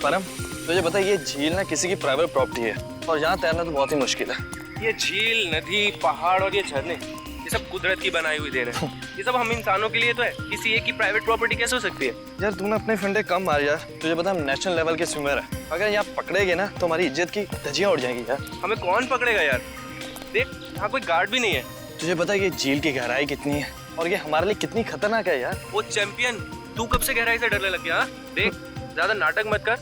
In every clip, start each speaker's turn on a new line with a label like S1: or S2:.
S1: परम, तुझे पता है ये झील ना किसी की प्राइवेट प्रॉपर्टी है और यहाँ तैरना तो बहुत ही मुश्किल है।
S2: ये झील, नदी, पहाड़ और ये झरने, ये सब कुदरत की बनाई हुई देन है। ये सब हम इंसानों के लिए तो है, किसी एक की प्राइवेट प्रॉपर्टी कैसे हो सकती है?
S1: यार तूने अपने फंडे कम मार यार, तुझे पता हम नेशनल लेवल के स्विमर है, अगर यहाँ पकड़ेगे ना तो हमारी इज्जत की धज्जियां उड़ जाएंगी यार।
S2: हमें कौन पकड़ेगा यार? देख यहाँ कोई गार्ड भी नहीं है।
S1: तुझे पता है ये झील की गहराई कितनी है और ये हमारे लिए कितनी खतरनाक है यार।
S2: वो चैंपियन, तू कब से गहराई से डरने लग गया? देख ज्यादा नाटक मत कर,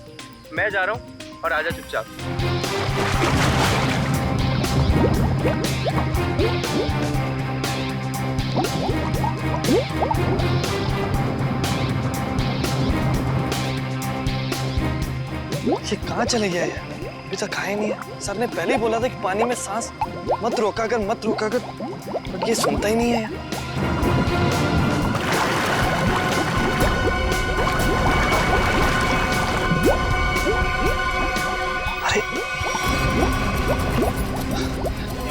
S2: मैं जा रहा हूँ और आजा चुपचाप।
S1: ये कहाँ चले गया यार? अभी तक खाया नहीं है। सर ने पहले ही बोला था कि पानी में सांस मत रोका कर, बट ये सुनता ही नहीं है यार। अरे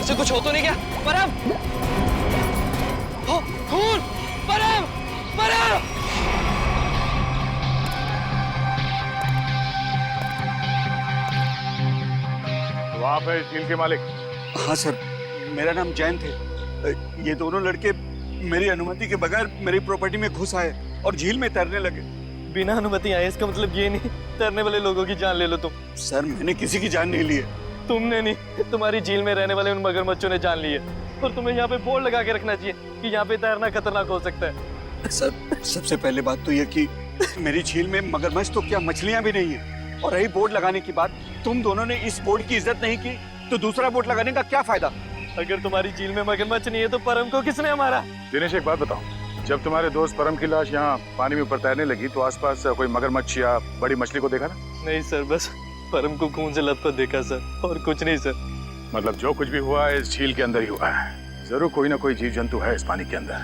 S1: इसे कुछ हो तो नहीं क्या? परम! हो, खून! परम! परम!
S3: आप है झील के मालिक?
S4: हाँ सर, मेरा नाम जैन थे। ये दोनों लड़के मेरी अनुमति के बगैर मेरी प्रॉपर्टी में घुस आए और झील में तैरने लगे।
S1: बिना अनुमति आए इसका मतलब ये नहीं तैरने वाले लोगों की जान ले लो तुम।
S4: सर मैंने किसी की जान नहीं ली है।
S1: तुमने नहीं, तुम्हारी झील में रहने वाले उन मगरमच्छों ने जान ली है और तुम्हें यहाँ पे बोर्ड लगा के रखना चाहिए कि यहाँ पे तैरना खतरनाक हो सकता है।
S4: सर सबसे पहले बात तो ये कि मेरी झील में मगरमच्छ तो क्या मछलियाँ भी नहीं है। और रही बोर्ड लगाने की बात, तुम दोनों ने इस बोर्ड की इज्जत नहीं की तो दूसरा बोर्ड लगाने का क्या फायदा?
S1: अगर तुम्हारी झील में मगरमच्छ नहीं है तो परम को किसने मारा?
S3: दिनेश एक बात बताओ, जब तुम्हारे दोस्त परम की लाश यहाँ पानी में ऊपर तैरने लगी तो आसपास कोई मगरमच्छ या बड़ी मछली को देखा ना?
S1: नहीं सर, बस परम को खून से लथपथ देखा सर, और कुछ नहीं सर।
S3: मतलब जो कुछ भी हुआ है इस झील के अंदर ही हुआ है। जरूर कोई ना कोई जीव जंतु है इस पानी के अंदर।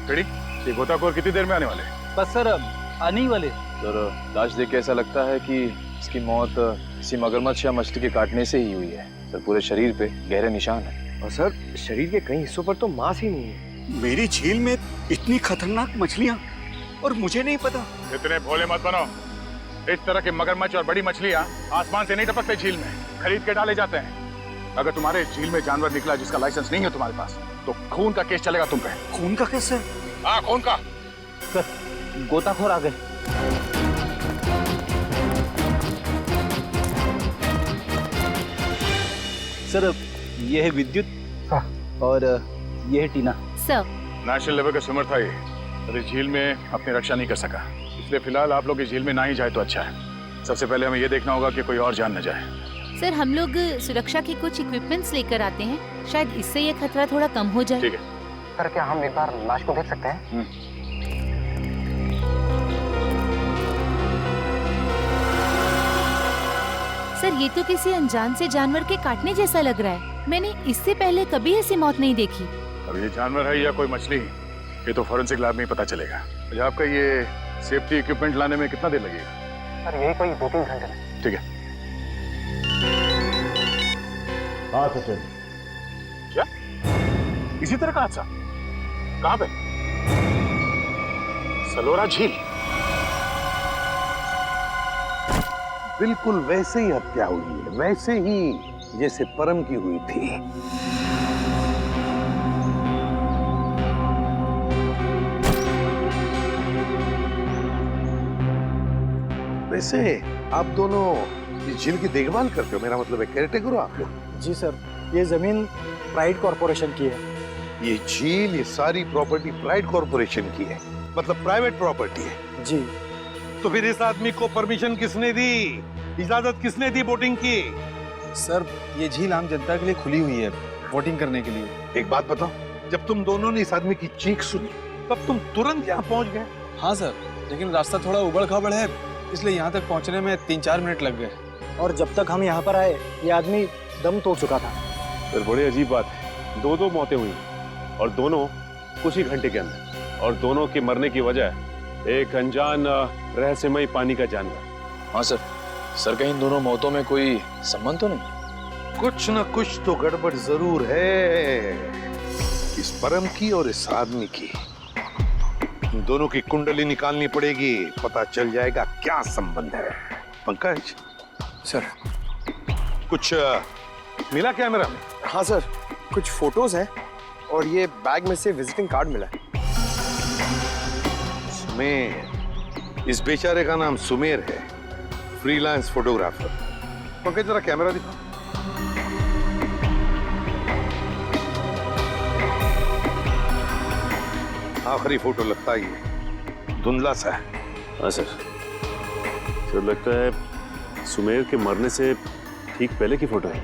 S3: बेड़ी, ये गोताखोर कितनी देर में आने वाले?
S5: बस सर आने ही वाले।
S6: सर लाश देख के ऐसा लगता है कि इसकी मौत किसी मगरमच्छ या मछली के काटने से ही हुई है। सर पूरे शरीर पे गहरे निशान है
S2: और सर शरीर के कई हिस्सों पर तो मांस ही नहीं है।
S4: मेरी झील में इतनी खतरनाक मछलियाँ और मुझे नहीं पता।
S3: इतने भोले मत बनो। इस तरह के मगरमच्छ और बड़ी मछलियाँ आसमान से नहीं टपकते झील में, खरीद के डाले जाते हैं। अगर तुम्हारे झील में जानवर निकला जिसका लाइसेंस नहीं है तुम्हारे पास तो खून का केस चलेगा तुम पे।
S4: खून का केस है?
S3: हाँ खून का।
S5: सर गोताखोर आ गए। सर ये है विद्युत और ये है टीना।
S7: सर
S3: नेशनल लेवल का स्विमर था ये, अरे झील में अपनी रक्षा नहीं कर सका, इसलिए फिलहाल आप लोग इस झील में ना ही जाए तो अच्छा है। सबसे पहले हमें ये देखना होगा कि कोई और जान न जाए।
S7: सर हम लोग सुरक्षा के कुछ इक्विपमेंट्स लेकर आते हैं, शायद इससे ये खतरा थोड़ा कम हो जाए।
S3: ठीक है।
S8: सर क्या हम एक बार लाश को देख सकते हैं?
S7: सर ये तो किसी अनजान से जानवर के काटने जैसा लग रहा है। मैंने इससे पहले कभी ऐसी मौत नहीं देखी।
S3: अब ये जानवर है या कोई मछली, ये तो फॉरेंसिक लैब में ही पता चलेगा। अच्छा, आपका ये सेफ्टी इक्विपमेंट लाने में कितना देर लगेगा?
S8: सर यही कोई 2-3 घंटे।
S3: ठीक है।
S9: हाँ सचिन।
S3: क्या इसी तरह का हादसा? कहाँ पे? सलोरा झील?
S9: बिल्कुल वैसे ही हत्या हुई है, वैसे ही जैसे परम की हुई थी। वैसे आप दोनों इस झील की देखभाल करते हो, मेरा मतलब है केयरटेकर हो आप लोग?
S5: जी सर, ये जमीन प्राइड कॉर्पोरेशन की है।
S9: ये झील, ये सारी प्रॉपर्टी प्राइड कॉर्पोरेशन की है, मतलब प्राइवेट प्रॉपर्टी है।
S5: जी।
S9: तो फिर इस आदमी को परमिशन किसने दी, इजाजत किसने दी बोटिंग की?
S5: सर ये झील आम जनता के लिए खुली हुई है बोटिंग करने के लिए।
S9: एक बात बताओ, जब तुम दोनों ने इस आदमी की चीख सुनी तब तुम तुरंत यहाँ पहुंच गए?
S5: हाँ सर, लेकिन रास्ता थोड़ा उबड़ खाबड़ है, इसलिए यहाँ तक पहुँचने में 3-4 मिनट लग गए। और जब तक हम यहाँ पर आए ये आदमी दम तोड़ चुका था।
S10: सर बड़ी अजीब बात है, दो मौतें हुई और दोनों कुछ ही घंटे के अंदर, और दोनों के मरने की वजह एक अनजान रहस्यमयी पानी का जानवर।
S6: हाँ सर, सर कहीं दोनों मौतों में कोई संबंध तो नहीं?
S9: कुछ न कुछ तो गड़बड़ जरूर है इस परम की और इस आदमी की। इन दोनों की कुंडली निकालनी पड़ेगी, पता चल जाएगा क्या संबंध है। पंकज
S5: सर।
S9: कुछ मिला कैमरा में?
S5: हाँ सर, कुछ फोटोज हैं और ये बैग में से विजिटिंग कार्ड मिला है।
S9: सुमेर, इस बेचारे का नाम सुमेर है, फ्रीलांस फोटोग्राफर। पंकज जरा कैमरा दिखा। आखिरी फोटो लगता ही है, धुंधला सा है।
S10: हाँ सर, सर लगता है सुमेर के मरने से ठीक पहले की फोटो है।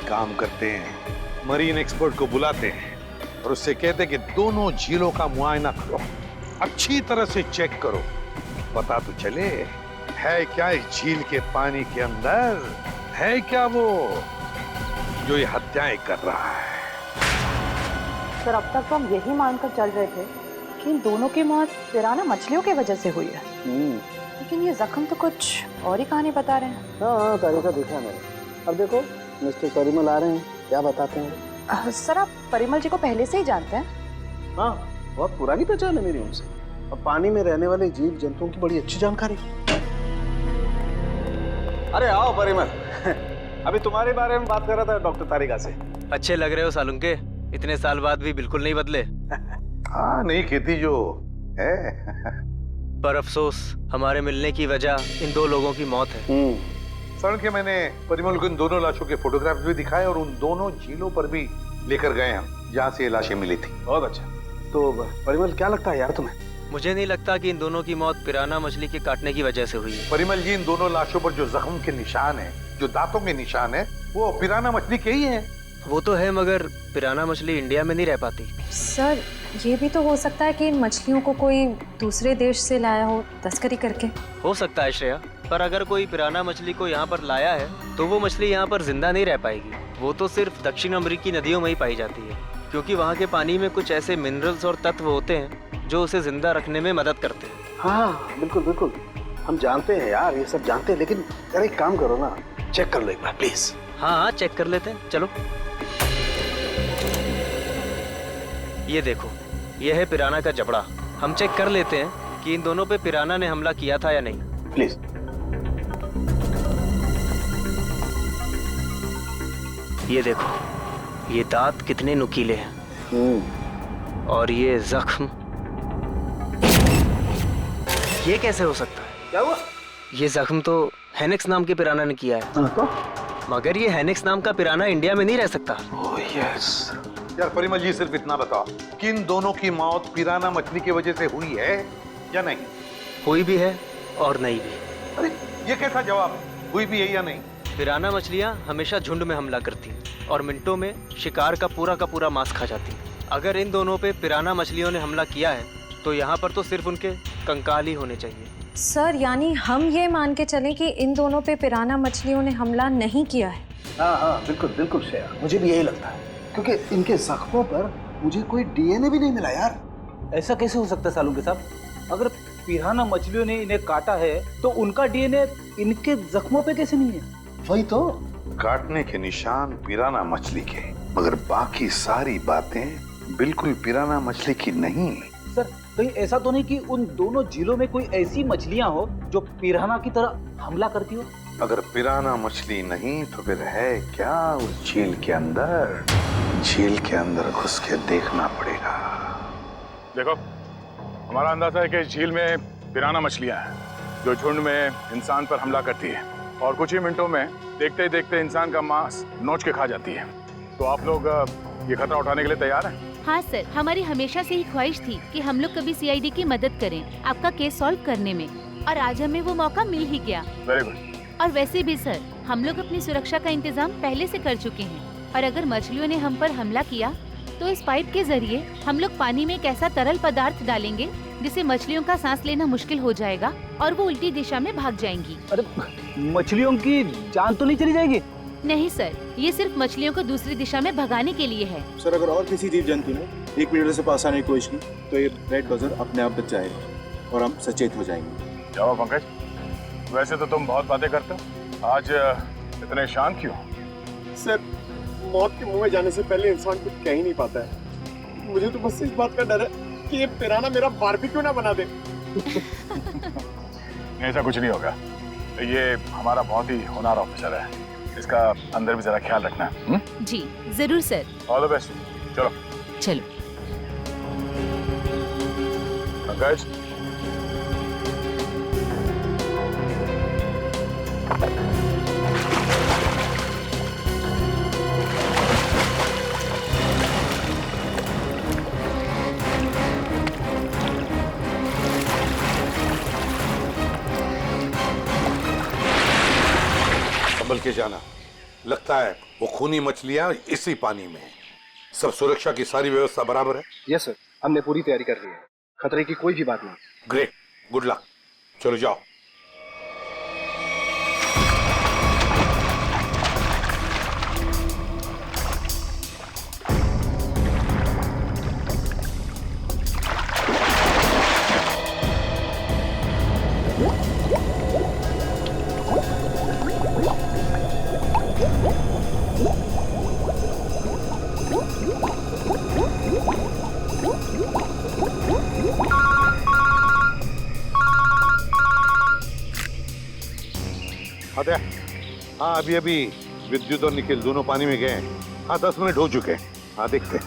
S9: काम करते हैं, मरीन एक्सपर्ट को बुलाते हैं और उससे कहते हैं कि दोनों झीलों का मुआयना करो, अच्छी तरह से चेक करो, पता तो चले है क्या इस झील के पानी के अंदर, है क्या वो जो ये हत्याएं कर रहा है।
S11: सर अब तक तो हम यही मानकर चल रहे थे कि इन दोनों की मौत पिराना मछलियों की वजह से हुई है, लेकिन ये जख्म तो कुछ और ही कहानी बता रहे हैं।
S5: हाँ, तारीखा देखा मैंने। अब देखो मिस्टर परिमल आ रहे हैं, क्या बताते हैं?
S11: सर आप परिमल जी को पहले से ही जानते हैं?
S5: हाँ, बहुत पुरानी पहचान है मेरी उनसे, और पानी में रहने वाले जीव जंतुओं की बड़ी अच्छी जानकारी। अरे आओ परिमल, अभी तुम्हारे बारे में बात कर रहा था डॉक्टर तारिका से।
S12: अच्छे लग रहे हो सालुंके, इतने साल बाद भी बिल्कुल नहीं बदले।
S9: हाँ, नहीं खेती जो है।
S12: पर अफसोस हमारे मिलने की वजह इन दो लोगों की मौत है।
S9: सर के मैंने परिमल को इन दोनों लाशों के फोटोग्राफ्स भी दिखाए और उन दोनों झीलों पर भी लेकर गए हम जहाँ से ये लाशें मिली थी।
S5: बहुत अच्छा। तो परिमल क्या लगता है यार तुम्हें?
S12: मुझे नहीं लगता कि इन दोनों की मौत पिराना मछली के काटने की वजह से हुई है।
S9: परिमल जी, इन दोनों लाशों पर जो जख्म के निशान है, जो दांतों के निशान है, वो पिराना मछली के ही हैं।
S12: वो तो है, मगर पिराना मछली इंडिया में नहीं रह पाती।
S11: सर ये भी तो हो सकता है कि इन मछलियों को कोई दूसरे देश से लाया हो तस्करी करके।
S12: हो सकता है श्रेया, पर अगर कोई पिराना मछली को यहाँ पर लाया है तो वो मछली यहाँ पर जिंदा नहीं रह पाएगी। वो तो सिर्फ दक्षिण अमेरिकी नदियों में ही पाई जाती है, क्योंकि वहाँ के पानी में कुछ ऐसे मिनरल्स और तत्व होते हैं जो उसे जिंदा रखने में मदद करते हैं।
S5: हाँ बिल्कुल बिल्कुल, हम जानते हैं यार, ये सब जानते हैं, लेकिन यार एक काम करो ना, चेक कर लो एक बार प्लीज।
S12: हाँ चेक कर लेते हैं, चलो। ये देखो, ये है पिराना का जबड़ा। हम चेक कर लेते हैं कि इन दोनों पे पिराना ने हमला किया था या नहीं।
S5: प्लीज।
S12: ये देखो, ये दांत कितने नुकीले हैं, और ये जख्म, ये कैसे हो सकता है?
S5: क्या हुआ?
S12: ये जख्म तो हेनेक्स नाम के पिराना ने किया है।
S5: तो?
S12: मगर ये हेनेक्स नाम का पिराना इंडिया में नहीं रह सकता।
S9: Oh yes. यार परिमल जी, सिर्फ इतना बताओ कि इन दोनों की मौत पिराना मछली की वजह से हुई है या नहीं?
S12: हुई भी है और नहीं भी।
S9: अरे ये कैसा जवाब, हुई भी है या नहीं?
S12: पिराना मछलियाँ हमेशा झुंड में हमला करती हैं और मिनटों में शिकार का पूरा मांस खा जाती हैं। अगर इन दोनों पे पिराना मछलियों ने हमला किया है तो यहाँ पर तो सिर्फ उनके कंकाल ही होने चाहिए।
S11: सर यानी हम ये मान के चलें कि इन दोनों पे पिराना मछलियों ने हमला नहीं किया है?
S5: हाँ बिल्कुल बिल्कुल श्रेया, मुझे भी यही लगता है, क्योंकि इनके जख्मों पर मुझे कोई डीएनए भी नहीं मिला यार।
S13: ऐसा कैसे हो सकता है सालुंके साहब? अगर पिराना मछलियों ने इन्हें काटा है तो उनका डीएनए इनके जख्मों पे कैसे नहीं है?
S5: वही तो,
S9: काटने के निशान पिराना मछली के, मगर बाकी सारी बातें बिल्कुल पिराना मछली की नहीं।
S13: सर कहीं ऐसा तो नहीं कि उन दोनों झीलों में कोई ऐसी मछलियां हो जो पिराना की तरह हमला करती हो?
S9: अगर पिराना मछली नहीं तो फिर है क्या उस झील के अंदर? झील के अंदर घुस के देखना पड़ेगा।
S3: देखो, हमारा अंदाजा है कि इस झील में पिराना मछलियां हैं जो झुंड में इंसान पर हमला करती है और कुछ ही मिनटों में देखते ही देखते इंसान का मांस नोच के खा जाती है। तो आप लोग ये खतरा उठाने के लिए तैयार हैं?
S7: हाँ सर, हमारी हमेशा से ही ख्वाहिश थी कि हम लोग कभी सीआईडी की मदद करें आपका केस सॉल्व करने में, और आज हमें वो मौका मिल ही गया।
S3: Very good.
S7: और वैसे भी सर, हम लोग अपनी सुरक्षा का इंतजाम पहले से कर चुके हैं, और अगर मछलियों ने हम पर हमला किया तो इस पाइप के जरिए हम लोग पानी में एक ऐसा तरल पदार्थ डालेंगे जिससे मछलियों का सांस लेना मुश्किल हो जाएगा और वो उल्टी दिशा में भाग जाएंगी।
S13: अरे मछलियों की जान तो नहीं चली जाएगी?
S7: नहीं सर, ये सिर्फ मछलियों को दूसरी दिशा में भगाने के लिए है।
S5: सर अगर और किसी जीव जंतु ने 1 मीटर से पास आने की कोशिश की तो ये रेड बजर अपने आप बच जाएगा और हम सचेत हो जाएंगे।
S3: जाओ पंकज, वैसे तो तुम बहुत बातें करते हो, आज इतने शांत क्यों?
S5: सर मौत के मुंह में जाने से पहले इंसान कुछ कह ही नहीं पाता है। मुझे तो बस इस बात का डर है कि ये पिराना मेरा बारबेक्यू ना बना दे।
S3: ऐसा कुछ नहीं होगा। ये हमारा बहुत ही होनहार ऑफिसर है, इसका अंदर भी जरा ख्याल रखना।
S7: जी जरूर सर।
S3: All the best. चलो
S7: चलो।
S3: पंकज,
S9: संभल के जाना, लगता है वो खूनी मछलियां इसी पानी में हैं। सब सुरक्षा की सारी व्यवस्था बराबर है?
S5: यस सर, हमने पूरी तैयारी कर ली है, खतरे की कोई भी बात नहीं।
S9: Great, good luck. चलो जाओ। हाँ, अभी अभी विद्युत और निखिल दोनों पानी में गए हैं। हाँ, 10 मिनट हो चुके हैं। हाँ, देखते हैं।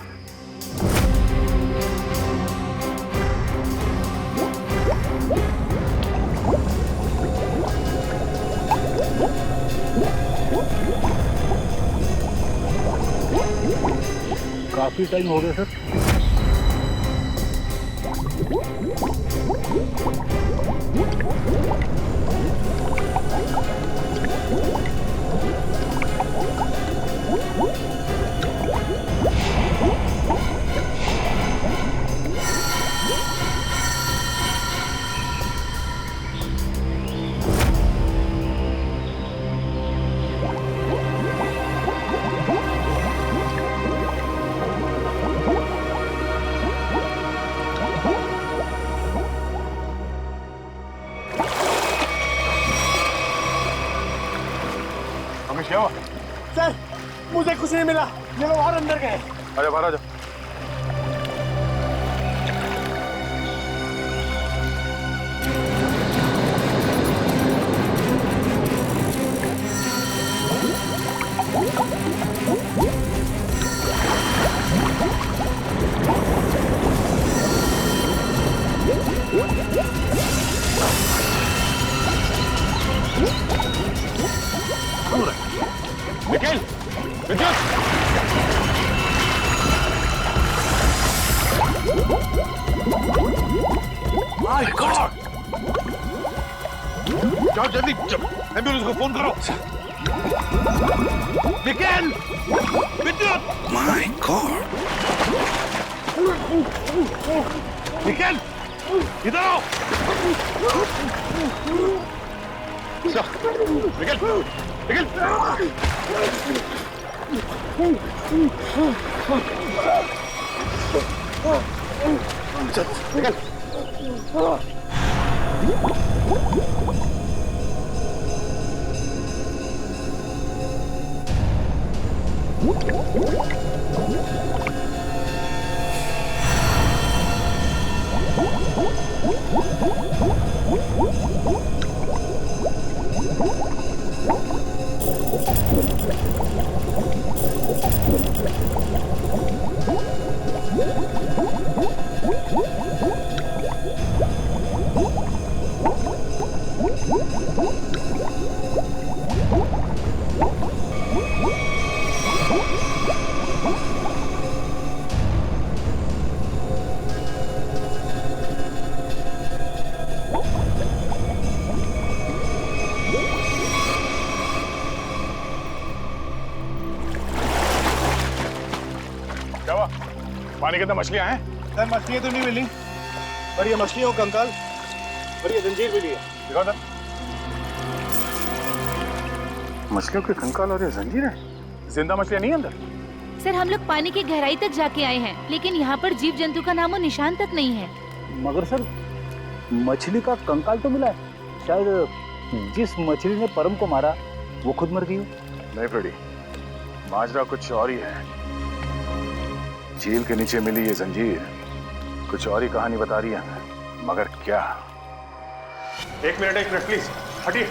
S13: काफी टाइम हो गया सर।
S3: क्या हुआ?
S1: सर, मुझे कुछ नहीं मिला, ये लोग और अंदर गए।
S3: अरे बाहर आ जाओ। निखिल, विद्युत!
S9: My God! जाओ जल्दी, एम्बुलेंस को फोन करो। निखिल! विद्युत! My God! निखिल! इधर आओ! निखिल! निखिल! चल, निकल!
S3: क्या हुआ? पानी के अंदर मछलियां हैं?
S5: सर, मछलियां तो नहीं मिली, पर ये मछलियों का कंकाल और ये जंजीर मिली है।
S3: दिखाओ सर। मछलियों के कंकाल और ये जंजीर है? जिंदा मछलियां नहीं अंदर?
S7: सर, हम लोग पानी की गहराई तक जाके आए हैं, लेकिन यहाँ पर जीव जंतु का नामो निशान तक नहीं है।
S13: मगर सर, मछली का कंकाल तो मिला है। शायद जिस मछली ने परम को मारा वो खुद मर गई हो।
S3: नहीं फ्रेडी, माजरा कुछ और ही है। झील के नीचे मिली ये जंजीर कुछ और ही कहानी बता रही है, मगर क्या?
S5: एक मिनट प्लीज, हटिए।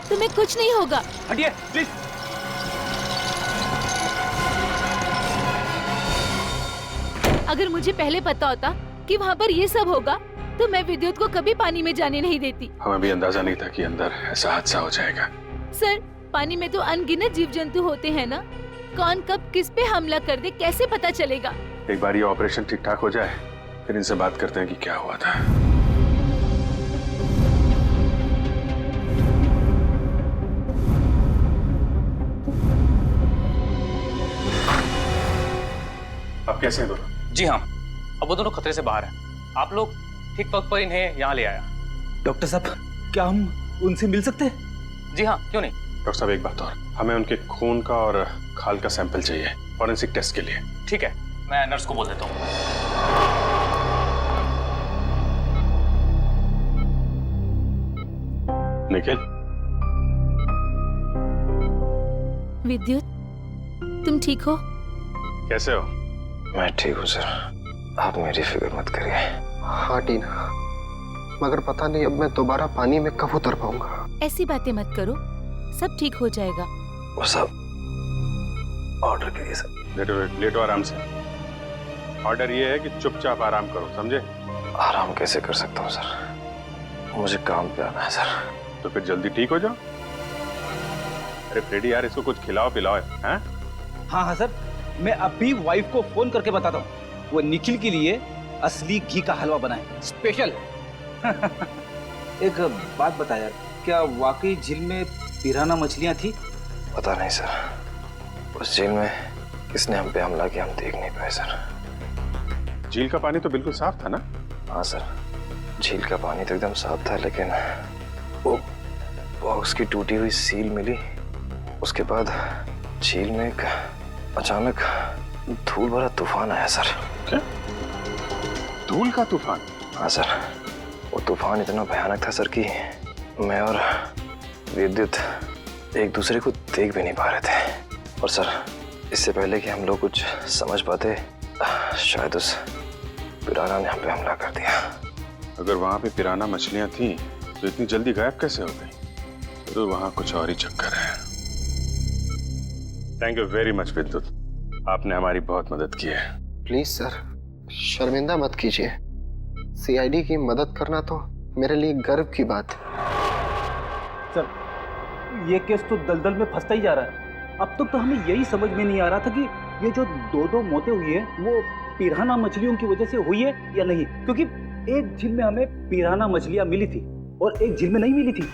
S7: तो तुम्हें कुछ नहीं होगा।
S13: हटिए प्लीज।
S7: अगर मुझे पहले पता होता कि वहाँ पर ये सब होगा तो मैं विद्युत को कभी पानी में जाने नहीं देती।
S10: हमें भी अंदाजा नहीं था कि अंदर ऐसा हादसा हो जाएगा।
S7: सर, पानी में तो अनगिनत जीव जंतु होते हैं ना, कौन कब किस पे हमला कर दे कैसे पता चलेगा?
S10: एक बार ये ऑपरेशन ठीक ठाक हो जाए फिर इनसे बात करते हैं कि क्या हुआ था। अब कैसे हैं दोनों?
S2: जी हाँ, अब वो दोनों खतरे से बाहर हैं। आप लोग ठीक वक्त पर इन्हें यहाँ ले आया।
S13: डॉक्टर साहब, क्या हम उनसे मिल सकते हैं?
S2: जी हाँ, क्यों नहीं।
S10: डॉक्टर साहब, एक बात और, हमें उनके खून का और खाल का सैंपल चाहिए फॉरेंसिक टेस्ट के लिए।
S2: ठीक है, मैं नर्स को बोल देता हूँ।
S10: निखिल,
S7: विद्युत, तुम ठीक हो?
S10: कैसे हो?
S8: मैं ठीक हूँ सर, आप मेरी फिक्र मत करिए। हाँ टीना, मगर पता नहीं अब मैं दोबारा पानी में कब उतर पाऊंगा।
S7: ऐसी बातें मत करो, सब ठीक हो जाएगा।
S8: वो सब ऑर्डर करिए सर।
S10: लेटो आराम से। ऑर्डर ये है कि चुपचाप आराम करो, समझे?
S8: आराम कैसे कर सकता हूँ सर, मुझे काम पे आना है सर।
S10: तो फिर जल्दी ठीक हो जाओ। अरे फ्रेडी यार, इसको कुछ खिलाओ पिलाओ। हैं?
S13: हाँ हाँ सर, मैं अभी वाइफ को फोन करके बताता हूँ, वो निखिल के लिए असली घी का हलवा बनाए स्पेशल। एक बात बता यार, क्या वाकई झील में पिराना मछलियाँ थी?
S8: पता नहीं सर, उस झील में किसने हम पे हमला किया हम देख नहीं पाए सर।
S10: झील का पानी तो बिल्कुल साफ था ना?
S8: हाँ सर, झील का पानी तो एकदम साफ था, लेकिन वो बॉक्स की टूटी हुई सील मिली। उसके बाद झील में एक अचानक धूल भरा तूफान आया सर।
S10: क्या? धूल का तूफान?
S8: हाँ सर, वो तूफान इतना भयानक था सर कि मैं और विद्युत एक दूसरे को देख भी नहीं पा रहे थे। और सर, इससे पहले कि हम लोग कुछ समझ पाते, शायद उस पिराना ने हम पे हमला कर दिया।
S10: अगर वहां पे पिराना मछलियां थी तो इतनी जल्दी गायब कैसे हो गई? तो वहां कुछ और ही चक्कर है। थैंक यू वेरी मच विद्युत, आपने हमारी बहुत मदद की है।
S8: प्लीज सर, शर्मिंदा मत कीजिए। सीआईडी की मदद करना तो मेरे लिए गर्व की बात है।
S13: सर, ये केस तो दलदल में फंसता ही जा रहा है। अब तक तो हमें यही समझ में नहीं आ रहा था कि ये जो दो मौतें हुई है वो पिराना मछलियों की वजह से हुई है या नहीं, क्योंकि एक झील में हमें पिराना मछलियां मिली थी और एक झील में नहीं मिली थी।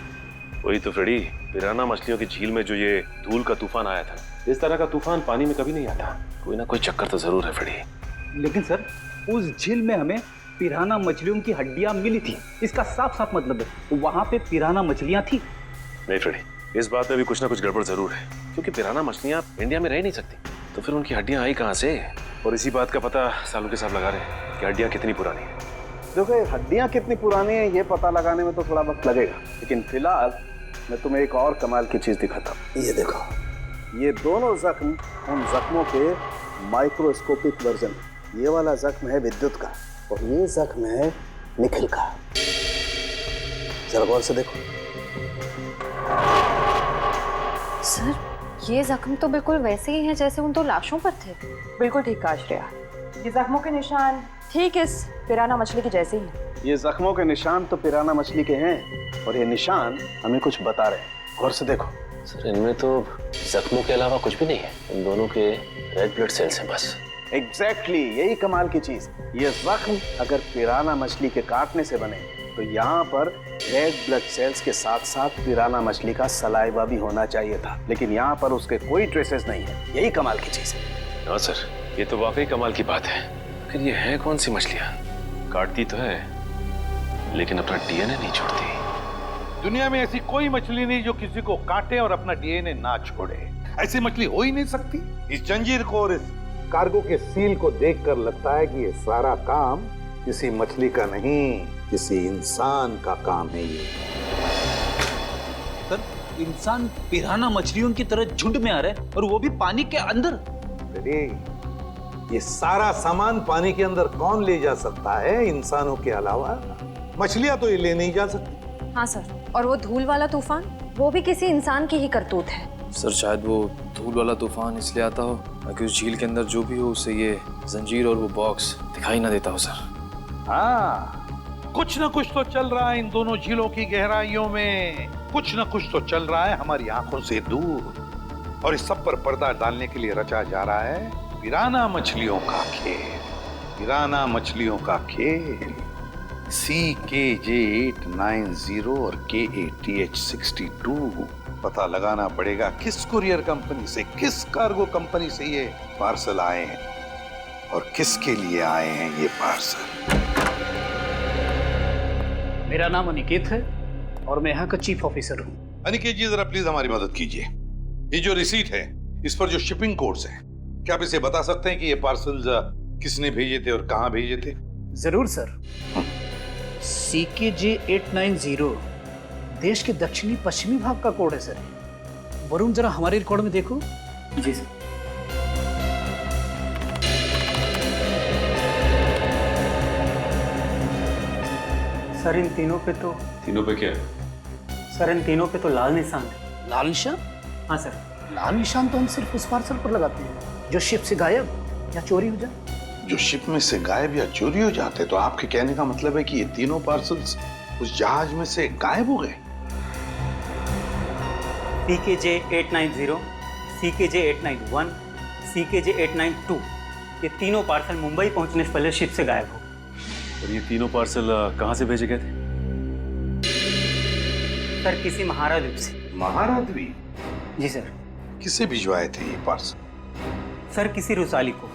S10: वही तो फ्रेडी, पिराना मछलियों की झील में जो ये धूल का तूफान आया था, इस तरह का तूफान पानी में कभी नहीं आता। कोई ना कोई चक्कर तो जरूर है फ्रेडी।
S13: लेकिन सर, उस झील में हमें पिराना मछलियों की हड्डियां मिली थी, इसका साफ साफ मतलब है वहां पे पिराना मछलियां थी।
S10: नहीं फ्रेडी, इस बात में भी कुछ ना कुछ गड़बड़ जरूर है, क्योंकि पिराना मछलियां इंडिया में रह नहीं सकती, तो फिर उनकी हड्डियां आई कहां से? और इसी बात का पता सालू के साहब लगा रहे हैं कि हड्डियां कितनी पुरानी है।
S14: देखो, हड्डियां कितनी पुरानी है ये पता लगाने में तो थोड़ा वक्त लगेगा, लेकिन फिलहाल मैं तुम्हें एक और कमाल की चीज दिखाता हूँ। ये देखो, ये दोनों जख्म उन जख्मों के माइक्रोस्कोपिक वर्जन। ये वाला जख्म है विद्युत का और ये जख्म है निखिल का। जरा गौर से देखो।
S11: सर, ये जख्म तो बिल्कुल वैसे ही हैं जैसे उन दो लाशों पर थे। बिल्कुल ठीक कहा श्रेया, ये जख्मों के निशान ठीक इस पिराना मछली के जैसे ही हैं।
S14: ये जख्मों के निशान तो पिराना मछली के हैं और ये निशान हमें कुछ बता रहे हैं। गौर से देखो।
S2: सर, इनमें तो जख्मों के अलावा कुछ भी नहीं है, इन दोनों के रेड ब्लड सेल्स हैं बस।
S14: एग्जैक्टली, यही कमाल की चीज। ये जख्म अगर पिराना मछली के काटने से बने तो यहाँ पर रेड ब्लड सेल्स के साथ साथ पिराना मछली का सलाइवा भी होना चाहिए था, लेकिन यहाँ पर उसके कोई ट्रेसेस नहीं है। यही कमाल की चीज है।
S10: हाँ सर, ये तो वाकई कमाल की बात है। फिर ये है कौन सी मछलियां? काटती तो है लेकिन अपना डीएनए नहीं छोड़ती।
S9: दुनिया में ऐसी कोई मछली नहीं जो किसी को काटे और अपना डीएनए ना छोड़े। ऐसी मछली हो ही नहीं सकती। इस जंजीर को और इस कार्गो के सील को देखकर लगता है कि ये सारा काम किसी मछली का नहीं, किसी इंसान का काम है। ये
S13: सर, इंसान पिराना मछलियों की तरह झुंड में आ रहे हैं और वो भी पानी के अंदर।
S9: अरे, ये सारा सामान पानी के अंदर कौन ले जा सकता है इंसानों के अलावा? मछलियां तो ये ले नहीं जा सकती।
S11: हाँ सर, और वो धूल वाला तूफान वो भी किसी इंसान की ही करतूत है।
S8: सर शायद वो धूल वाला तूफान इसलिए आता हो ताकि उस झील के अंदर जो भी हो उसे ये जंजीर और वो बॉक्स दिखाई ना देता हो सर।
S9: हाँ, कुछ न कुछ तो चल रहा है इन दोनों झीलों की गहराइयों में, कुछ न कुछ तो चल रहा है हमारी आंखों से दूर। और इस सब पर पर्दा डालने के लिए रचा जा रहा है पिराना मछलियों का खेल। पिराना मछलियों का खेल। CKJ890 और KATH62। पता लगाना पड़ेगा किस कुरियर कंपनी से, किस कार्गो कंपनी से ये पार्सल आए हैं और किसके लिए आए हैं ये पार्सल।
S13: मेरा नाम अनिकेत है और मैं यहाँ का चीफ ऑफिसर हूँ।
S9: अनिकेत जी जरा प्लीज हमारी मदद कीजिए। ये जो रिसीट है इस पर जो शिपिंग कोड्स हैं, क्या आप इसे बता सकते हैं कि ये पार्सल्स किसने भेजे थे और कहाँ भेजे थे?
S13: जरूर सर। CKJ890 देश के दक्षिणी पश्चिमी भाग का कोड है सर। वरुण जरा हमारे रिकॉर्ड में देखो। जी सर। सर इन तीनों पे तो
S10: क्या?
S13: सर इन तीनों पे तो लाल निशान है। लाल निशान? हाँ सर, लाल निशान तो हम सिर्फ उस पार्सल पर लगाते हैं जो शिप से गायब या चोरी हो जाए।
S9: जो शिप में से गायब या चोरी हो जाते, तो आपके कहने का मतलब है कि ये तीनों पार्सल्स उस जहाज में से गायब हो गए?
S13: CKJ890, CKJ891, CKJ892 ये तीनों पार्सल मुंबई पहुंचने से पहले शिप से गायब हो गए।
S10: और ये तीनों पार्सल कहाँ से भेजे गए थे?
S13: सर किसी महारा द्वीप से।
S9: महारा द्वीप?
S13: जी सर।
S9: किसे भिजवाए थे ये पार्सल?
S13: सर किसी रुसाली को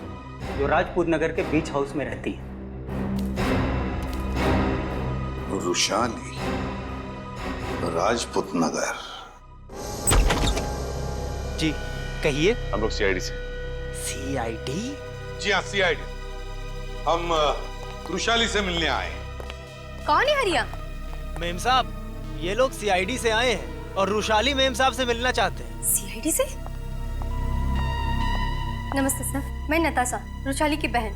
S13: जो राजपूत नगर के बीच हाउस में रहती है।
S9: रुशाली, राजपूत नगर।
S12: जी कहिए।
S10: हम लोग CID से।
S12: CID?
S9: जी हाँ CID। हम रुशाली से मिलने आए।
S11: कौन है हरिया?
S12: मेम साहब, ये लोग CID से आए हैं और रुशाली मेम साहब से मिलना चाहते हैं।
S11: CID से? नमस्ते सर, मैं नताशा, रुशाली की बहन।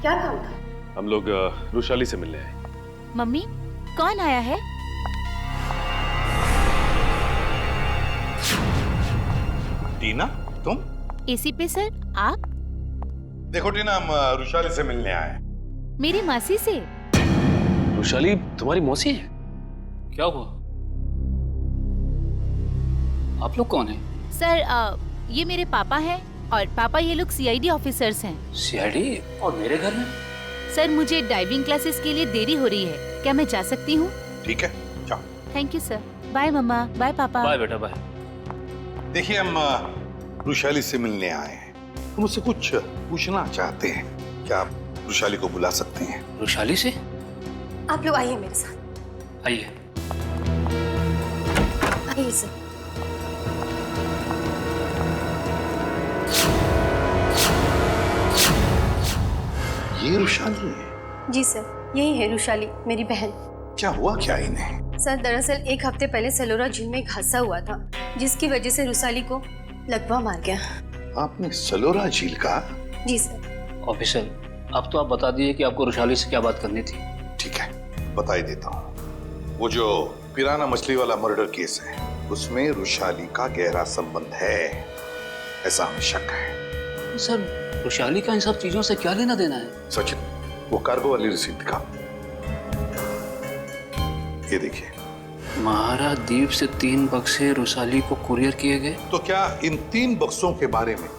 S11: क्या काम था?
S10: हम लोग रुशाली से मिलने आए।
S7: मम्मी कौन आया है?
S9: टीना, तुम?
S7: AC पे सर, आप?
S9: देखो टीना, हम रुशाली से मिलने आए।
S7: मेरी मासी से।
S6: रुशाली तुम्हारी मौसी है?
S13: क्या हुआ? आप लोग कौन हैं?
S7: सर ये मेरे पापा हैं और पापा ये लोग CID ऑफिसर्स हैं।
S13: CID? और मेरे घर में?
S7: सर मुझे डाइविंग क्लासेस के लिए देरी हो रही है, क्या मैं जा सकती हूँ?
S9: ठीक है, जाओ।
S7: Thank you sir. बाय मम्मा, बाय पापा।
S13: बाय बेटा, बाय।
S9: देखिए, हम रुशाली से मिलने आए हैं। हम उससे कुछ पूछना चाहते हैं। क्या आप रुशाली को बुला सकते हैं?
S13: रुशाली से?
S11: आप लोग आइए मेरे साथ।
S13: आइए।
S11: आइए सर।
S9: ये रुशाली है?
S11: जी सर, यही है रुशाली, मेरी बहन।
S9: क्या हुआ क्या इन्हें?
S11: सर दरअसल एक हफ्ते पहले सलोरा झील में एक हादसा हुआ था जिसकी वजह से रुशाली को लकवा मार गया।
S9: आपने सलोरा झील का?
S11: जी सर।
S13: ऑफिसर, अब तो आप बता दिए कि आपको रुशाली से क्या बात करनी थी।
S9: ठीक है, बता ही देता हूँ। वो जो पिराना मछली वाला मर्डर केस है उसमें रुशाली का गहरा संबंध है, ऐसा हमें शक है।
S13: सर रुशाली का इन सब चीजों से क्या लेना देना है?
S9: सचिन, वो कार्गो वाली रिसीट दिखा। ये देखिए।
S13: महारा द्वीप से 3 बक्से रुशाली को कुरियर किए गए।
S9: तो क्या इन 3 बक्सों के बारे में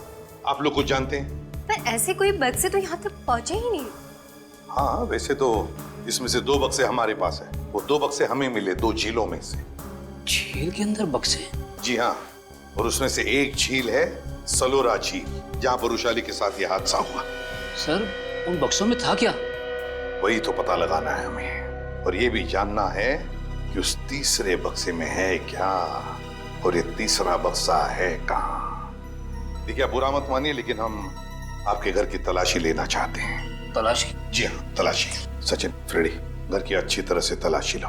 S9: आप लोग कुछ जानते हैं?
S11: पर ऐसे कोई बक्से तो यहाँ तक पहुँचे ही नहीं।
S9: हाँ, वैसे तो इसमें से 2 बक्से हमारे पास है। वो 2 बक्से हमें मिले 2 झीलों में से।
S13: झील के अंदर बक्से?
S9: जी हाँ, और उसमें से एक झील है सलोरा झील, जहाँ पर रुशाली के साथ ये हादसा हुआ।
S13: सर उन बक्सों में था क्या?
S9: वही तो पता लगाना है हमें, और ये भी जानना है कि उस तीसरे बक्से में है क्या, और ये तीसरा बक्सा है कहाँ। देखिए, आप बुरा मत मानिए, लेकिन हम आपके घर की तलाशी लेना चाहते हैं।
S13: तलाशी?
S9: जी हाँ, तलाशी। सचिन, फ्रेडी, घर की अच्छी तरह से तलाशी लो।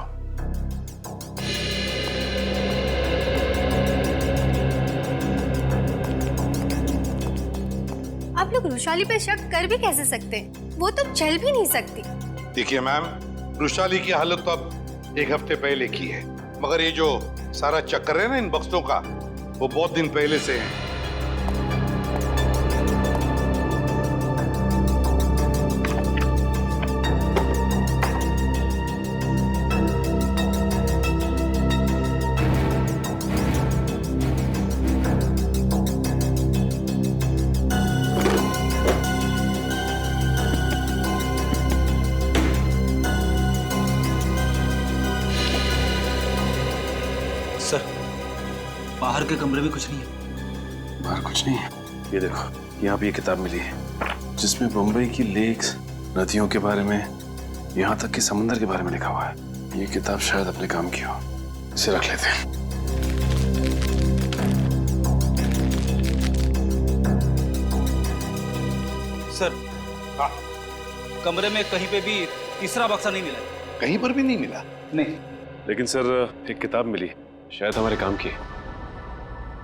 S11: आप लोग रुशाली पे शक कर भी कैसे सकते हैं? वो तो चल भी नहीं सकती।
S9: देखिए मैम, रुशाली की हालत तो अब 1 हफ्ते पहले की है। मगर ये जो सारा चक्कर है ना इन बक्सों का, वो बहुत दिन पहले से है।
S13: सर, बाहर के कमरे में कुछ नहीं है।
S6: बाहर कुछ नहीं है। ये देखो, यहाँ पे ये किताब मिली है जिसमें मुंबई की लेक्स, नदियों के बारे में, यहाँ तक कि समंदर के बारे में लिखा हुआ है। ये किताब शायद अपने काम की हो, इसे रख लेते हैं।
S13: सर, कमरे में कहीं पे भी तीसरा बक्सा नहीं मिला है।
S9: कहीं पर भी नहीं मिला?
S13: नहीं।
S10: लेकिन सर एक किताब मिली, शायद हमारे काम की है।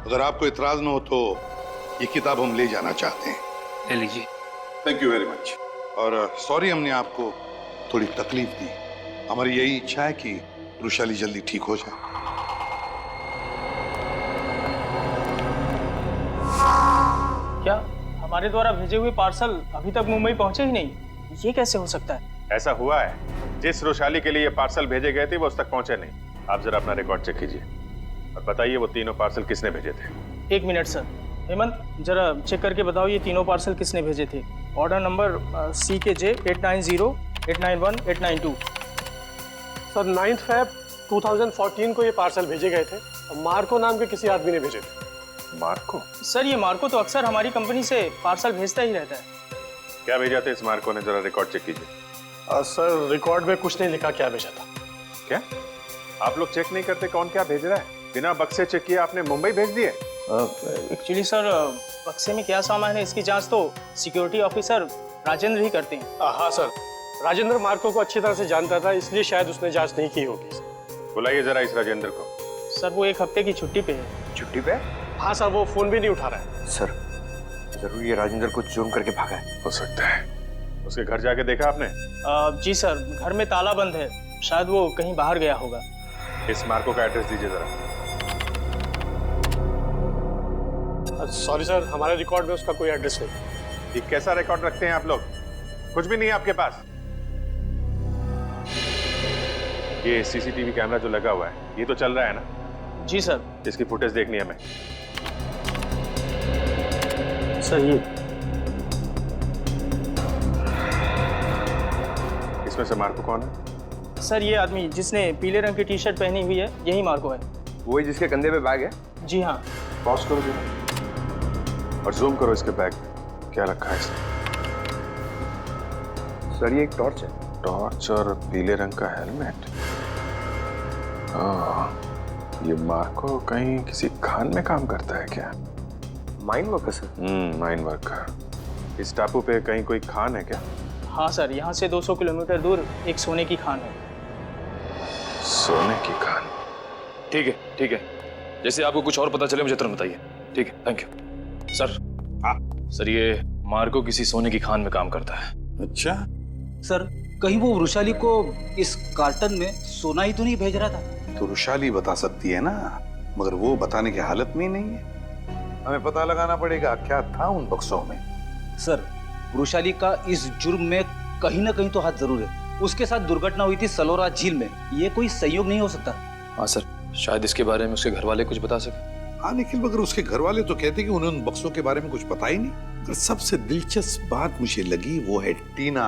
S9: अगर आपको इतराज न हो तो ये किताब हम ले जाना चाहते हैं।
S12: ले लीजिए।
S9: Thank you very much. और सॉरी हमने आपको थोड़ी तकलीफ दी। हमारी यही इच्छा है कि रुशाली जल्दी ठीक हो जाए।
S15: क्या हमारे द्वारा भेजे हुए पार्सल अभी तक मुंबई पहुंचे ही नहीं? ये कैसे हो सकता है?
S10: ऐसा हुआ है, जिस रुशाली के लिए ये पार्सल भेजे गए थे वो उस तक पहुंचे नहीं। आप जरा अपना रिकॉर्ड चेक कीजिए और बताइए वो तीनों पार्सल किसने भेजे थे।
S15: 1 मिनट सर। हेमंत, जरा चेक करके बताओ ये तीनों पार्सल किसने भेजे थे। Order number CKJ 890, 891, 892।
S16: Sir 9 Feb 2014 को ये पार्सल भेजे गए थे और मार्को नाम के किसी आदमी ने भेजे थे।
S10: मार्को?
S15: सर ये मार्को तो अक्सर हमारी कंपनी से पार्सल भेजता ही रहता है।
S10: क्या भेजा था इस मार्को ने, जरा रिकॉर्ड चेक कीजिए।
S16: सर रिकॉर्ड में कुछ नहीं लिखा क्या भेजा था।
S10: क्या आप लोग चेक नहीं करते कौन क्या भेज रहा है? बिना बक्से चेक किए आपने मुंबई भेज दिए?
S15: एक्चुअली सर, बक्से में क्या सामान है इसकी जांच तो सिक्योरिटी ऑफिसर राजेंद्र ही करते हैं।
S16: हाँ सर, राजेंद्र मार्को को अच्छी तरह से जानता था, इसलिए शायद उसने जांच नहीं की होगी।
S10: बुलाइए जरा इस राजेंद्र को।
S15: सर वो 1 हफ्ते की छुट्टी पे है।
S8: छुट्टी पे?
S16: हाँ सर, वो फोन भी नहीं उठा रहा है।
S8: सर जरूर ये राजेंद्र को जोन करके भागा है।
S10: हो सकता है। उसके घर जाके देखा आपने?
S15: जी सर, घर में ताला बंद है, शायद वो कहीं बाहर गया होगा।
S10: इस मार्को का एड्रेस दीजिए जरा।
S16: सॉरी सर, हमारे रिकॉर्ड में उसका कोई एड्रेस नहीं।
S10: ये कैसा रिकॉर्ड रखते हैं आप लोग? कुछ भी नहीं है आपके पास? ये सीसीटीवी कैमरा जो लगा हुआ है ये तो चल रहा है ना?
S15: जी सर।
S10: इसकी फुटेज देखनी है हमें।
S15: सर ये
S10: इसमें से मार्को कौन है?
S15: सर ये आदमी जिसने पीले रंग की टी-शर्ट पहनी हुई है, यही मार्को है।
S8: वही जिसके कंधे पे बैग है?
S15: जी हाँ।
S10: पॉज करो जरा और जूम करो इसके बैग में क्या रखा है इसने।
S8: सर ये एक टॉर्च है।
S10: टॉर्च और पीले रंग का हेलमेट। ये मार्को कहीं किसी खान में काम करता है क्या?
S8: Mine worker sir?
S10: Mine worker. इस टापू पे कहीं कोई खान है क्या?
S15: हाँ सर, यहाँ से 200 किलोमीटर दूर एक सोने की खान है।
S10: सोने की खान?
S6: ठीक है, ठीक है। जैसे आपको कुछ और पता चले मुझे तुरंत बताइए। ठीक है, थैंक यू। सर, सर ये मार्को किसी सोने की खान में काम करता है।
S9: अच्छा
S13: सर, कहीं वो रुशाली को इस कार्टन में सोना ही तो नहीं भेज रहा था?
S9: तो रुशाली बता सकती है ना, मगर वो बताने की हालत में ही नहीं है। हमें पता लगाना पड़ेगा क्या था उन बक्सों में।
S13: सर, रुशाली का इस जुर्म में कहीं ना कहीं तो हाथ जरूर है। उसके साथ दुर्घटना हुई थी सलोरा झील में, ये कोई संयोग नहीं हो सकता।
S6: हाँ सर, शायद इसके बारे में उसके घर वाले कुछ बता सके।
S9: हाँ, लेकिन मगर उसके घर वाले तो कहते कि उन्हें उन बक्सों के बारे में कुछ पता ही नहीं। पर सबसे दिलचस्प बात मुझे लगी वो है टीना।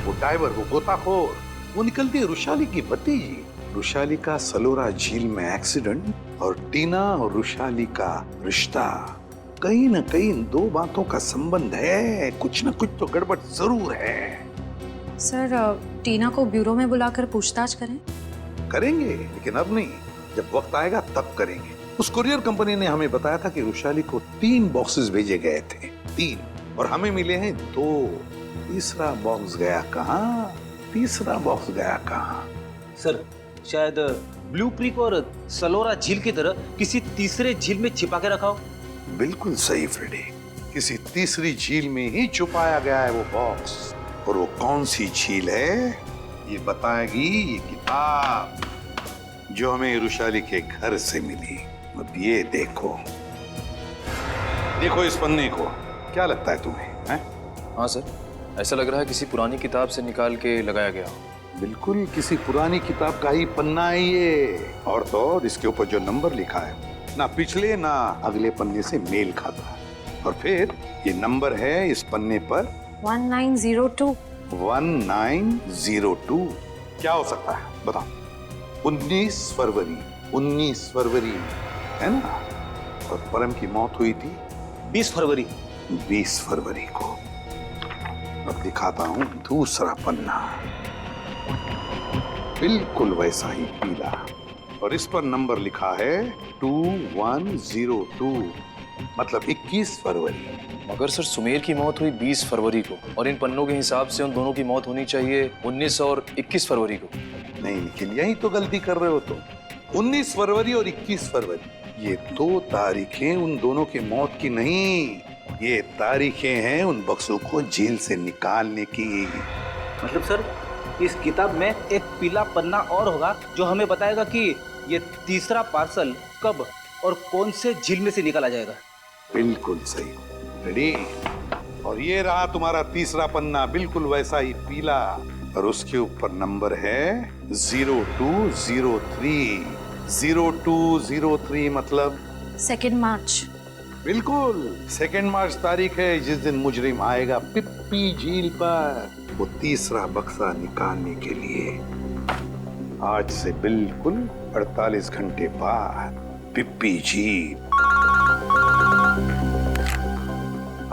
S9: वो डाइवर, वो गोताखोर, वो निकलती है रुशाली की भतीजी। रुशाली का सलोरा झील में एक्सीडेंट और टीना और रुशाली का रिश्ता, कहीं ना कहीं इन दो बातों का संबंध है। कुछ ना कुछ तो गड़बड़ जरूर है।
S17: सर, टीना को ब्यूरो में बुलाकर पूछताछ करें?
S9: करेंगे, लेकिन अब नहीं, जब वक्त आएगा तब करेंगे। उस कुरियर कंपनी ने हमें बताया था कि रुशाली को 3 बॉक्सेस भेजे गए थे, 3, और हमें मिले हैं 2। तीसरा बॉक्स गया कहाँ? तीसरा बॉक्स गया कहाँ?
S13: सर, शायद ब्लू क्रीक और सलोरा झील की तरह किसी तीसरे झील में छिपा के रखा हो।
S9: बिल्कुल सही फ्रेडी, किसी तीसरी झील में ही छुपाया गया है वो बॉक्स। और वो कौन सी झील है ये बताएगी ये किताब जो हमें यरूशलेम के घर से मिली। अब ये देखो, देखो इस पन्ने को, क्या लगता है तुम्हें? हैं?
S8: हाँ सर, ऐसा लग रहा है किसी पुरानी किताब से निकाल के लगाया गया हो।
S9: बिल्कुल किसी पुरानी किताब का ही पन्ना है ये। और तो और इसके ऊपर जो नंबर लिखा है ना पिछले ना अगले पन्ने से मेल खाता है। और फिर ये नंबर है इस पन्ने पर
S17: 1902।
S9: 1902 क्या हो सकता है बताओ? 19 फरवरी, 19 फरवरी है ना? और परम की मौत हुई थी
S13: 20 फरवरी।
S9: 20 फरवरी को। अब दिखाता हूं दूसरा पन्ना, बिल्कुल वैसा ही पीला, और इस पर नंबर लिखा है 2102, मतलब 21 फरवरी।
S8: मगर सर सुमेर की मौत हुई 20 फरवरी को और इन पन्नों के हिसाब से उन दोनों की मौत होनी चाहिए 19 और 21 फरवरी को।
S9: नहीं निखिल, यही तो गलती कर रहे हो तुम। 19 फरवरी और 21 फरवरी ये दो तारीखें उन दोनों की मौत की नहीं, ये तारीखें हैं उन बक्सों को जेल से निकालने की।
S13: मतलब सर इस किताब में एक पीला पन्ना और होगा जो हमें बताएगा कि ये तीसरा पार्सल कब और कौन से झील में से निकाला जाएगा।
S9: बिल्कुल सही, रेडी। और ये रहा तुम्हारा तीसरा पन्ना, बिल्कुल वैसा ही पीला, और उसके ऊपर नंबर है 0203। 0203 मतलब
S17: 2 मार्च।
S9: बिल्कुल 2 मार्च तारीख है जिस दिन मुजरिम आएगा पिप्पी झील पर वो तीसरा बक्सा निकालने के लिए। आज से बिल्कुल 48 घंटे बाद पिप्पी झील।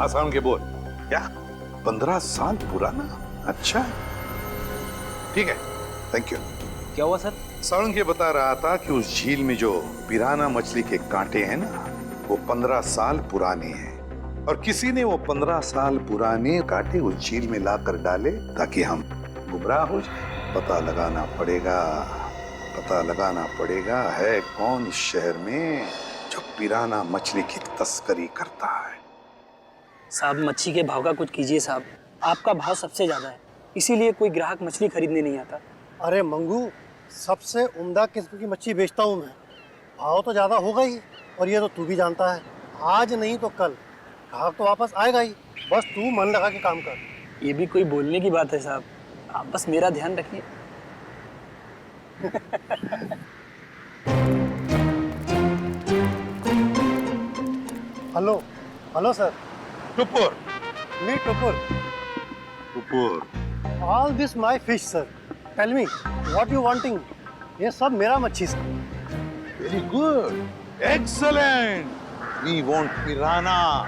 S9: आसान के बोल क्या 15 साल पुराना? अच्छा ठीक है, थैंक यू।
S13: क्या हुआ सर?
S9: साउंड ये बता रहा था कि उस झील में जो पिराना मछली के कांटे हैं ना वो 15 साल पुराने हैं, और किसी ने वो 15 साल पुराने कांटे उस झील में लाकर डाले ताकि हम गुमराह हो जाए। पता लगाना पड़ेगा, पता लगाना पड़ेगा है कौन इस शहर में जो पिराना मछली की तस्करी करता है।
S15: साहब मच्छी के भाव का कुछ कीजिए साहब, आपका भाव सबसे ज़्यादा है, इसीलिए कोई ग्राहक मछली खरीदने नहीं आता।
S18: अरे मंगू, सबसे उम्दा किस्म की मच्छी बेचता हूँ मैं, भाव तो ज़्यादा होगा ही, और ये तो तू भी जानता है, आज नहीं तो कल ग्राहक तो वापस आएगा ही, बस तू मन लगा के काम कर।
S15: ये भी कोई बोलने की बात है साहब, आप बस मेरा ध्यान रखिए।
S18: Hello hello sir.
S9: Tupur.
S18: Me Tupur.
S9: Tupur.
S18: All this my fish sir, tell me what you wanting. ये सब मेरा मच्छी sir.
S9: Very good, excellent. We want piranha,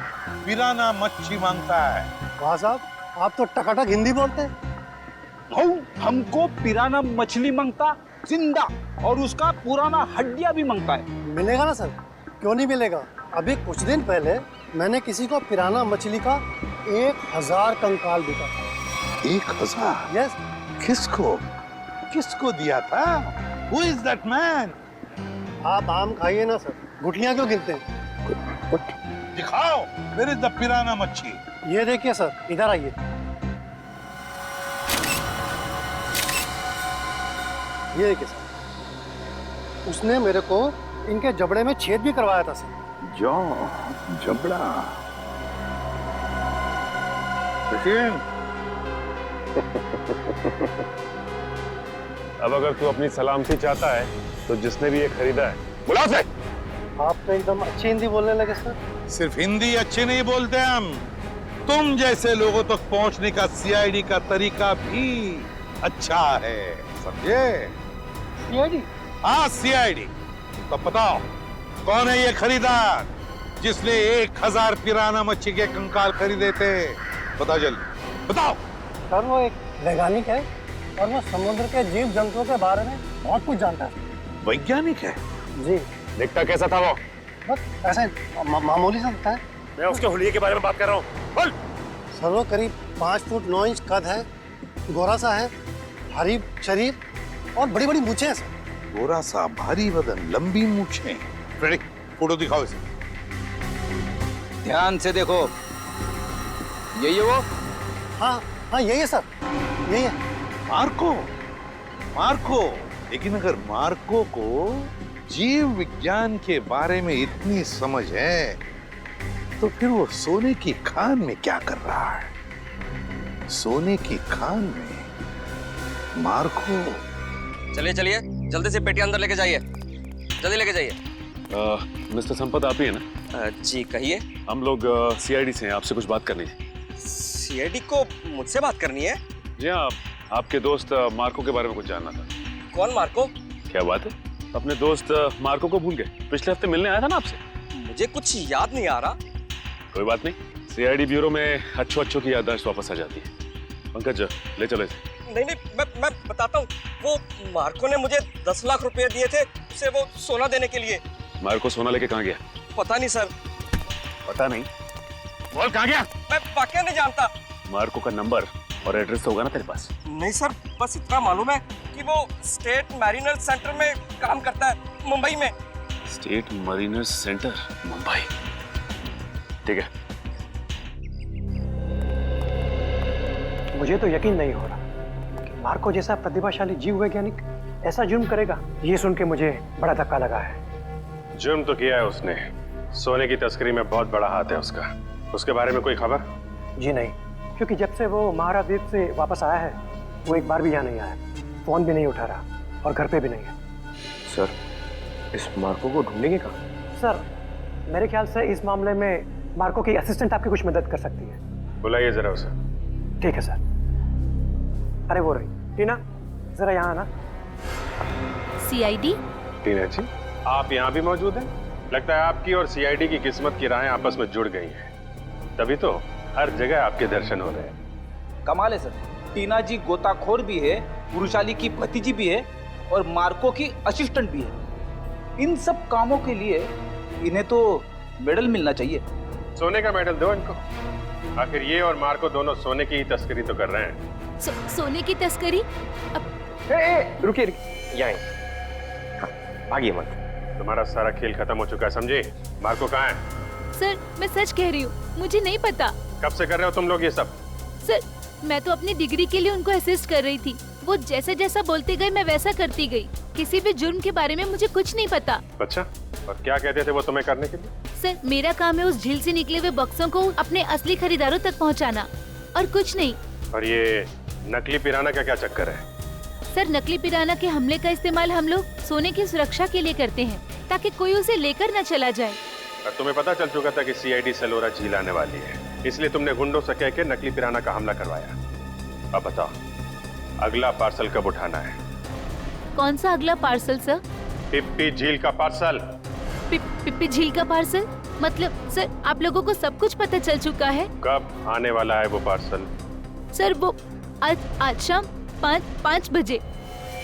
S9: piranha मच्छी मांगता है।
S18: वाह साहब, आप तो टकाटक हिंदी बोलते हैं।
S13: हमको पिराना मछली मांगता जिंदा, और उसका पुराना हड्डियां भी मांगता है।
S18: मिलेगा ना सर, क्यों नहीं मिलेगा। अभी कुछ दिन पहले मैंने किसी को पिराना मछली का 1000 कंकाल दिया था।
S9: 1000?
S18: यस।
S9: किसको किसको दिया था? Who is that man?
S18: आप आम खाइए ना सर, गुठलियां क्यों गिनते हैं?
S9: दिखाओ, where is the पिराना मच्छी?
S18: ये देखिए सर, इधर आइए। ये देखिए सर, उसने मेरे को इनके जबड़े में छेद भी करवाया था सर।
S9: जो जबड़ा। लेकिन
S10: अब अगर तू अपनी सलामती चाहता है तो जिसने भी ये खरीदा है
S9: बुलाओ से।
S18: आप तो एकदम अच्छी हिंदी बोलने लगे सर।
S9: सिर्फ हिंदी अच्छी नहीं बोलते हम, तुम जैसे लोगों तक पहुंचने का सीआईडी का तरीका भी अच्छा है, समझे?
S18: सीआईडी?
S9: हाँ सीआईडी। तो बताओ कौन है ये खरीदार जिसने 1000 पिराना मच्छी के कंकाल खरीदे थे? बताओ जल्दी बताओ।
S18: सर वो एक वैज्ञानिक है और वो समुद्र के जीव जंतुओं के बारे में बहुत कुछ जानता है।
S9: वैज्ञानिक है?
S18: जी।
S10: दिखता कैसा था वो?
S18: बस ऐसे मामूली सा दिखता है।
S10: मैं उसके हुलिये के बारे में बात कर रहा हूँ। बोल।
S18: सर वो करीब 5 फुट 9 इंच कद है, गोरा सा है, भारी शरीर और बड़ी बड़ी मूछें हैं सर।
S9: गोरा सा, भारी बदन, लंबी मूछें। रेडी, फोटो दिखाओ इसे।
S13: ध्यान से देखो, यही है वो?
S18: हाँ हाँ यही है सर, यही है।
S9: मार्को? मार्को। लेकिन अगर मार्को को जीव विज्ञान के बारे में इतनी समझ है तो फिर वो सोने की खान में क्या कर रहा है? सोने की खान में मार्को।
S8: चलिए चलिए, जल्दी से पेटी अंदर लेके जाइए, जल्दी लेके जाइए।
S10: मिस्टर संपत आप ही है ना?
S8: जी कहिए।
S10: हम लोग सीआईडी से हैं, आपसे कुछ बात करनी है।
S8: सीआईडी को मुझसे बात करनी है?
S10: जी हाँ, आपके दोस्त मार्को के बारे में कुछ जानना था।
S8: कौन मार्को?
S10: क्या बात है, अपने दोस्त मार्को को भूल गए? पिछले हफ्ते मिलने आया था ना आपसे।
S8: मुझे कुछ याद नहीं आ रहा।
S10: कोई बात नहीं, सीआईडी ब्यूरो में अच्छों की याददाश्त वापस आ जाती है। पंकज ले चलो इसे।
S8: नहीं मैं बताता हूँ। वो मार्को ने मुझे 10 लाख रुपए दिए थे उसे वो सोना देने के लिए।
S10: मार्को सोना लेके कहाँ गया?
S8: पता नहीं सर।
S10: पता नहीं? बोल कहाँ गया?
S8: मैं वाकई नहीं जानता।
S10: मार्को का नंबर और एड्रेस तो होगा ना तेरे पास?
S8: नहीं सर, बस इतना मालूम है कि वो स्टेट मैरिनर सेंटर में काम करता है, मुंबई में।
S10: State mariner centre, Mumbai. ठीक है।
S18: मुझे तो यकीन नहीं हो रहा कि मार्को जैसा प्रतिभाशाली जीव वैज्ञानिक ऐसा जुर्म करेगा। ये सुन के मुझे बड़ा धक्का लगा है।
S10: जुर्म तो किया है उसने, सोने की तस्करी में बहुत बड़ा हाथ है उसका। उसके बारे में कोई खबर?
S18: जी नहीं, क्योंकि जब से वो महाराद्वीप से वापस आया है वो एक बार भी यहाँ नहीं आया, फोन भी नहीं उठा रहा और घर पे भी नहीं है।
S8: सर, इस मार्को को ढूंढेंगे कहाँ?
S18: सर, मेरे ख्याल से इस मामले में मार्को की असिस्टेंट आपकी कुछ मदद कर सकती है।
S10: बुलाइए जरा उसे।
S18: ठीक है सर। अरे वो रही टीना, जरा यहाँ आना।
S7: सीआईडी?
S10: टीना जी, आप यहाँ भी मौजूद हैं? लगता है आपकी और सीआईडी की किस्मत की राहें आपस में जुड़ गई हैं। तभी तो हर जगह आपके दर्शन हो रहे हैं।
S13: कमाल है सर, टीना जी गोताखोर भी है, पुरुषाली की भतीजी भी है और मार्को की असिस्टेंट भी है। इन सब कामों के लिए इन्हें तो मेडल मिलना चाहिए।
S10: सोने का मेडल दो इनको। आखिर ये और मार्को दोनों सोने की ही तस्करी तो कर रहे हैं।
S7: सोने की तस्करी?
S8: रुकिए यहाँ आगे मत।
S10: तुम्हारा सारा खेल खत्म हो चुका है, समझे? मार्को कहाँ है?
S7: सर, मैं सच कह रही हूँ, मुझे नहीं पता।
S10: कब से कर रहे हो तुम लोग ये सब?
S7: सर, मैं तो अपनी डिग्री के लिए उनको असिस्ट कर रही थी। वो जैसा जैसा बोलते गए मैं वैसा करती गई। किसी भी जुर्म के बारे में मुझे कुछ नहीं पता।
S10: अच्छा, और क्या कहते थे वो तुम्हें करने के लिए?
S7: सर, मेरा काम है उस झील से निकले हुए बक्सों को अपने असली खरीदारों तक पहुंचाना, और कुछ नहीं।
S10: और ये नकली पिराना का क्या चक्कर है?
S7: सर, नकली पिराना के हमले का इस्तेमाल हम लोग सोने की सुरक्षा के लिए करते हैं, ताकि कोई उसे लेकर न चला जाए।
S10: और तुम्हें पता चल चुका था कि सीआईडी सेलोरा झील आने वाली है, इसलिए तुमने गुंडों से कह के नकली पिराना का हमला करवाया। अब बताओ, अगला पार्सल कब उठाना है?
S7: कौन सा अगला पार्सल सर?
S10: पिप्पी झील का पार्सल।
S7: पिप्पी झील का पार्सल? मतलब सर, आप लोगों को सब कुछ पता चल चुका है?
S10: कब आने वाला है वो पार्सल?
S7: सर, वो आज शाम 5 बजे।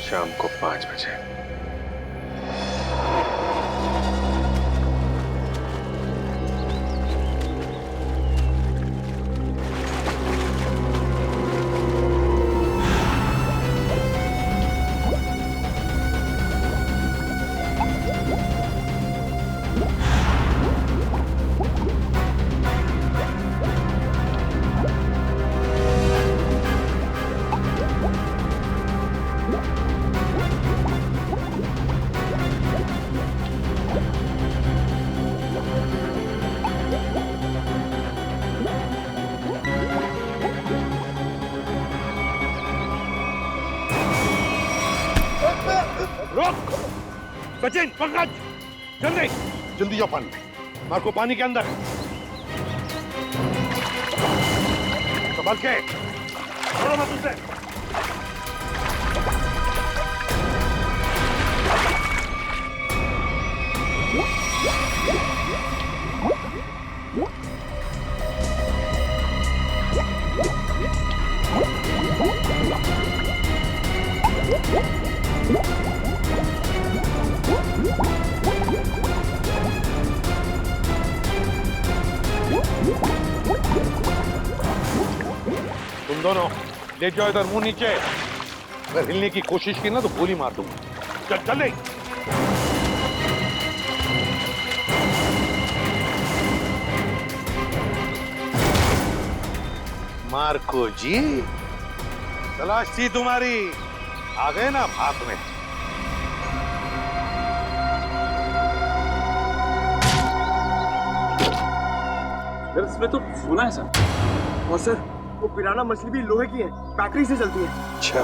S10: शाम को 5 बजे।
S9: सचिन, पंकज, जल्दी जल्दी जाओ पानी में। मार्को पानी के अंदर है। संभल के, छोड़ो मत उसे। तुम दोनों ले जाओ इधर, मुंह नीचे। अगर हिलने की कोशिश की ना तो गोली मार दूंगा। चल चल। मार्को जी, तलाश थी तुम्हारी, आ गए ना हाथ में।
S5: सर इसमें तो सोना है सर। और सर वो पिराना मछली भी लोहे की है, बैटरी से चलती है।
S9: अच्छा।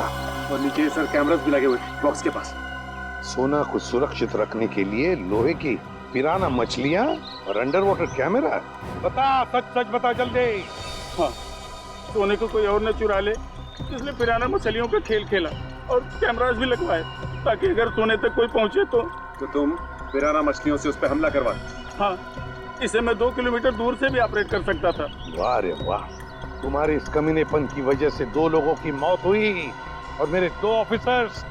S5: और नीचे सर कैमरास भी लगे हुए बॉक्स के पास।
S9: सोना को सुरक्षित रखने के लिए लोहे की पिराना मछलियां और अंडर वाटर कैमरा। बता, सच सच बता जल्दी।
S19: हाँ, सोने को कोई और न चुरा ले, इसलिए पिराना मछलियों का खेल खेला और कैमरास भी लगवाए ताकि अगर सोने तक कोई पहुंचे तो
S5: तुम पिराना मछलियों से उस पर हमला करवा।
S19: हाँ, इसे मैं 2 किलोमीटर दूर से भी ऑपरेट कर सकता था।
S9: वाह रे वाह, तुम्हारे इस कमीनेपन की वजह से 2 लोगों की मौत हुई और मेरे 2 ऑफिसर्स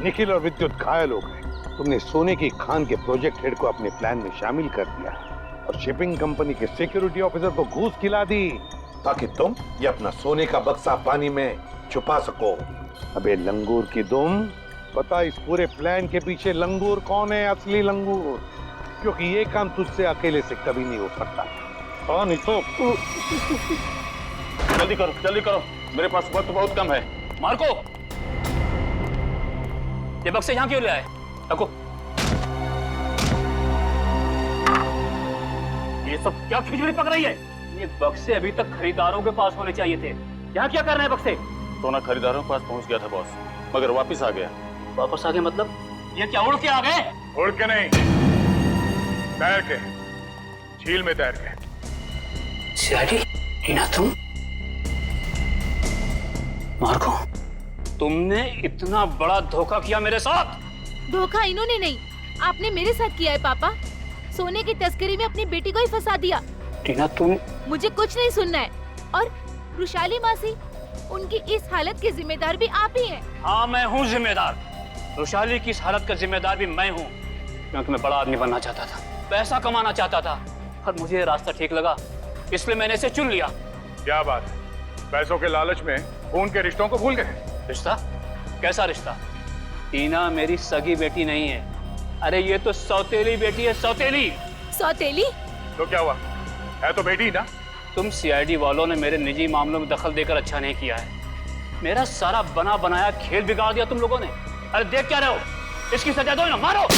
S9: निखिल और विद्युत घायल हो गए। तुमने सोने की खान के प्रोजेक्ट हेड को अपने प्लान में शामिल कर दिया और शिपिंग कंपनी के सिक्योरिटी ऑफिसर को घूस खिला दी ताकि तुम ये अपना सोने का बक्सा पानी में छुपा सको। अबे लंगूर की दुम, पता इस पूरे प्लान के पीछे लंगूर कौन है? असली लंगूर, क्योंकि ये काम तुझसे अकेले से कभी नहीं हो सकता। हाँ नहीं तो
S19: जल्दी करो, मेरे पास वक्त बहुत कम है।
S13: मार्को, ये बक्से यहाँ क्यों ले आए? रखो। ये सब क्या खिचड़ी पक रही है? ये बक्से अभी तक खरीदारों के पास होने चाहिए थे। यहाँ क्या कर रहे हैं बक्से?
S19: सोना खरीदारों के पास पहुंच गया था बॉस, मगर वापस आ गया।
S13: वापस आ गए मतलब? ये क्या उड़ के आ गए?
S3: उड़ के नहीं, तैर के, झील में तैर के।
S13: सीआईडी, टीना तुम? मार्को, तुमने इतना बड़ा धोखा किया मेरे साथ।
S7: धोखा इन्होंने नहीं, आपने मेरे साथ किया है पापा। सोने की तस्करी में अपनी बेटी को ही फंसा दिया।
S13: टीना तुम?
S7: मुझे कुछ नहीं सुनना है। और रुशाली मासी, उनकी इस हालत के जिम्मेदार भी आप ही हैं।
S13: हाँ, मैं हूँ जिम्मेदार। रुशाली की इस हालत का जिम्मेदार भी मैं हूँ, क्योंकि मैं बड़ा आदमी बनना चाहता था, पैसा कमाना चाहता था, और मुझे ये रास्ता ठीक लगा, इसलिए मैंने इसे चुन लिया।
S3: क्या बात, पैसों के लालच में खून के रिश्तों को भूल गए?
S13: रिश्ता? कैसा रिश्ता? टीना मेरी सगी बेटी नहीं है। अरे ये तो सौतेली बेटी है, सौतेली।
S7: सौतेली?
S3: तो क्या हुआ, है तो बेटी ना।
S13: तुम सीआईडी वालों ने मेरे निजी मामलों में दखल देकर अच्छा नहीं किया है। मेरा सारा बना बनाया खेल बिगाड़ दिया तुम लोगों ने। अरे देख क्या रहे हो, इसकी सजा दो ना, मारो।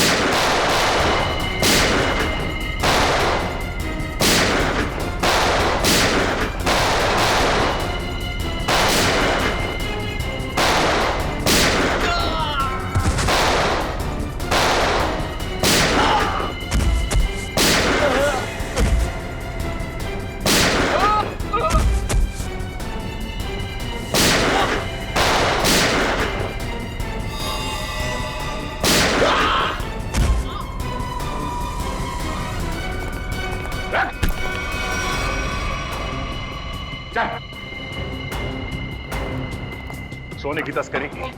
S3: सोने की तस्करी की,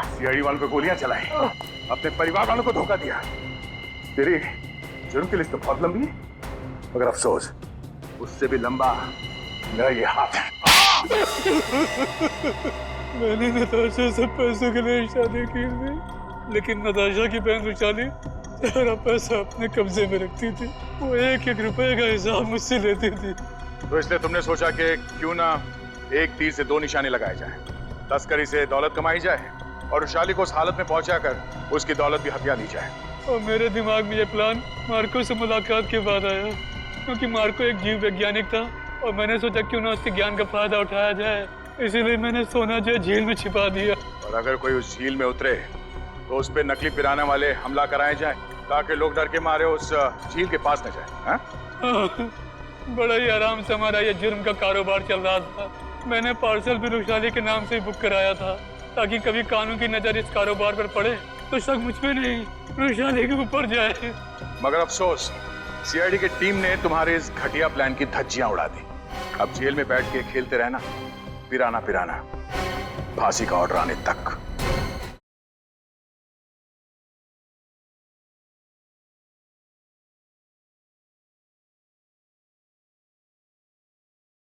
S3: सीआईडी वालों को गोलियां चलाई, अपने परिवार वालों को धोखा दिया। तेरी जुर्म की लिस्ट तो बहुत लंबी है, मगर अफसोस उससे भी लंबा मेरा ये हाथ है।
S20: मैंने नताशा से पैसों के लिए शादी की थी, लेकिन नताशा की बहन रुशाली सारा पैसा अपने कब्जे में रखती थी। वो 1-1 रुपए का हिसाब मुझसे लेती थी।
S3: तो इसलिए तुमने सोचा कि क्यों ना एक तीर से 2 निशाने लगाए जाएं। तस्करी से दौलत कमाई जाए और रुशाली को उस हालत में पहुंचाकर उसकी दौलत भी हथिया ली जाए।
S20: और मेरे दिमाग में ये प्लान मार्को से मुलाकात के बाद आया, क्योंकि मार्को एक जीव वैज्ञानिक था और मैंने सोचा क्यों ना उसके ज्ञान का फायदा उठाया जाए, इसीलिए मैंने सोना जो झील में छिपा दिया।
S3: और अगर कोई उस झील में उतरे तो उस पे नकली पिराने वाले हमला कराए जाए ताकि लोग डर के मारे उस झील के पास न जाए।
S20: हाँ, बड़ा ही आराम से हमारा ये जुर्म का कारोबार चल रहा था। मैंने पार्सल भी रुशाली के नाम से ही बुक कराया था, ताकि कभी कानून की नजर इस कारोबार पर पड़े तो शक मुझ पे नहीं रुशाली के ऊपर जाए।
S3: मगर अफसोस, सीआईडी की टीम ने तुम्हारे इस घटिया प्लान की धज्जियां उड़ा दी। अब जेल में बैठ के खेलते रहना, पिराना पिराना, फांसी का ऑर्डर आने तक।